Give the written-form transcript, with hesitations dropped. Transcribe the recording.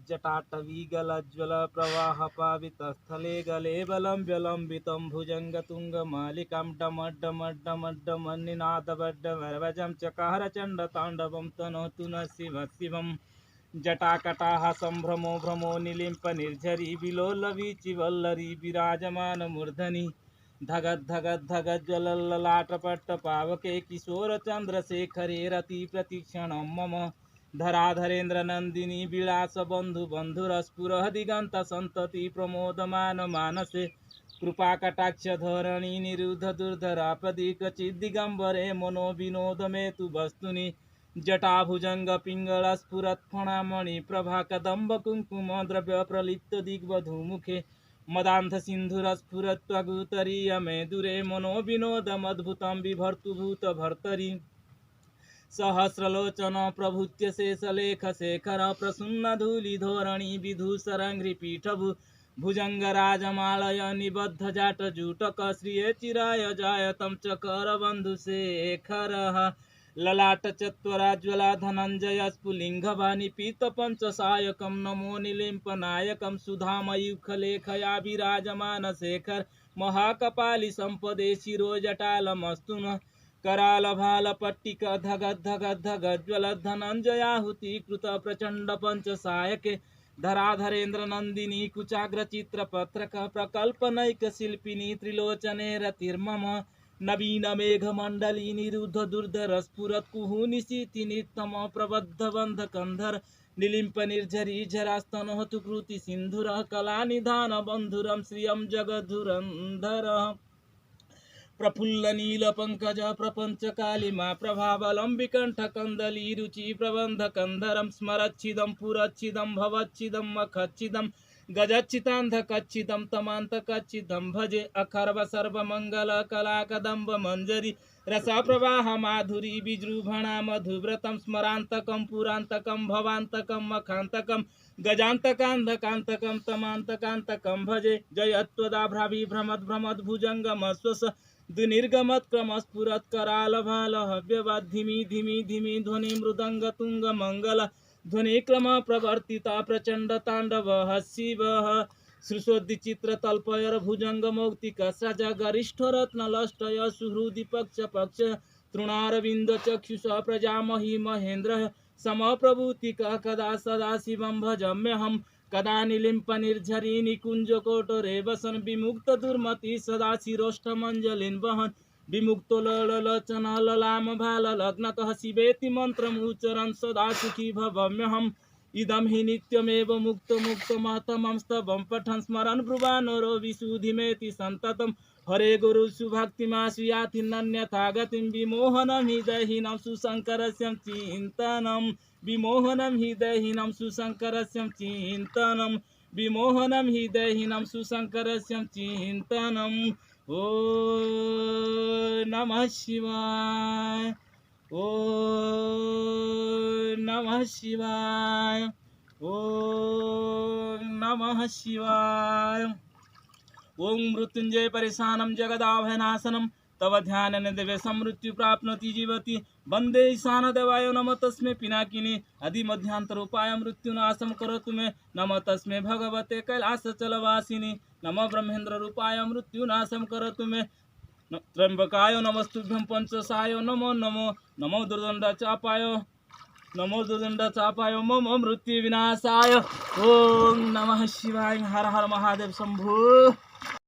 जटाटवीगलज्ज्वल प्रवाह पावितस्थले गले बलं व्यलम्बितं भुजङ्गतुङ्गमालिकां डमड्डमड्डमड्डमन्निनादवड्डमरवजं चकार चण्डताण्डवं तनोतु न शिवं जटाकटाः सम्भ्रमो भ्रमो निलिम्प निर्झरी विलोलवीचिवल्लरी विराजमान मूर्धनि धगद् धगद् धगद् ज्वलल्ललाटपट्ट पावके किशोर चन्द्रशेखरे रति प्रतिक्षणं मम धराधरेन्द्र नन्दिनी विलास बन्धु बन्धुरस्फुरः दिगन्त सन्तति प्रमोदमान मानसे कृपा कटाक्ष धरणी निरुद्ध दुर्धरापदि क्वचिद् दिगम्बरे मनो विनोद मे तु वस्तुनि जटाभुजंग पिंगल स्फुरत् फणामणि प्रभा कदम्ब कुंकुम द्रव्य प्रलिप्त दिग्वधूमुखे मदान्ध सिंधुर स्फुरत् त्वगुतरीय मे दूरे मनो विनोदमद्भुतं बिभर्तुभूत भर्तरि सहस्रलोचन प्रभुत्य शेषलेख शेखर प्रसन्न धूलि धोरणी विधूसरङ्घ्रिपीठभु भुजंग राजमालय निबद्ध जाट जूटक श्रिये चिराय जायतं चकर बंधु शेखरः ललाट चत्वराज्वला धनंजय स्फुलिंगवानि पीत पंचसायकं नमो निलिम्पनायकं सुधामयुखलेखया विराजमान शेखर महाकपाली संपदे शिरो जटालमस्तु न कराल भाल पट्टिक धगद् धगद् धगद् ज्वलद् धनंजयाहुति कृत प्रचंड पंचसायके धराधरेन्द्र नंदिनी कुचाग्र चित्र पत्रक प्रकल्पनैक शिल्पिनी त्रिलोचने रतिर्मम नवीन मेघ मंडली निरुद्ध दुर्धर स्फुरत् कुहु निशीति नित्यम प्रबद्ध बंध कंधर निलिम्प निर्झरी झरास्तनः तु कृति सिंधुर कला निधान बंधुरम श्रियं जगधुरंधर प्रफुल्ल नील पंकज प्रपंच कालिमा प्रभावलं विकंठ कंदली रुचि प्रबंध कंधरम स्मरच्छिदं पुरच्छिदं भवच्छिदं मखच्छिदं गजच्छितान्धकच्छिदं तमान्तकच्छिदं भजे अखर्व सर्वमंगल कला कदम्ब मंजरी रसा प्रवाह माधुरी विजृंभणा मधुव्रतं स्मरान्तकं पुरान्तकं भवान्तकं मखान्तकं गजान्तकान्धकान्तकं तमान्तकान्तकं भजे जयत्वदाभ्राभि भ्रमद् भुजङ्गमश्वस दुनिर्गमत् क्रमस्फुरत् कराल भाल हव्यवद् धिमि धिमि धिमि ध्वनि मृदंग तुंग मंगल ध्वनि क्रम प्रवर्तिता प्रचंड तांडव शिवः सृषोद्चित्र तल्पयर भुजंग मौक्तिक सज गरिष्ठ रत्न लष्टय सुहृदि पक्ष पक्ष तृणारविंद चक्षुष प्रजामहि महेन्द्र समप्रभूतिक कदा सदा शिवं भजम्यहम् कदा निलिम्प निर्झरी निकुंज कोटरे वसन विमुक्त दुर्मति सदा शिरोष्ठमंजलिन् वहन् विमुक्तो ललचन ललाम भाल लग्नकः शिवेति मंत्रम् उच्चरन् सदा सुखी भवाम्यहम् इदं हि नित्यमेव मुक्त महतमं स्तवं पठन् स्मरन् ब्रुवानरो विशुद्धिमेति सन्ततं हरे गुरु सुभक्तिमाश्रियाति नन्यथा गतिं विमोहनं हि दैहिनं सुशङ्करस्य चिन्तनं विमोहनं हि दैहिनं सुशङ्करस्य चिन्तनं विमोहनं हि दैहिनं सुशङ्करस्य चिन्तनं ॐ नमः शिवाय ॐ नमः शिवाय ॐ नमः शिवाय ओं मृत्युंजय परिशानं जगदाभयनाशनं तव ध्यानेन देवे समृत्यु प्राप्नोति जीवति वंदे ईशान देवाय नमः तस्मै पिनाकिनी आदिमध्यांतरूपाय मृत्युनाशं करोतु मे नमः तस्मै भगवते कैलासचलवासिनी नमः ब्रह्मेन्द्र रूपाय मृत्युनाशं करोतु मे त्र्यंबकाय नमस्तुभ्यं पंचसाय नमो नमो नमो दुर्दंडचापाय मम मृत्यु विनाशाय ओं नमः शिवाय हर हर महादेव शंभो।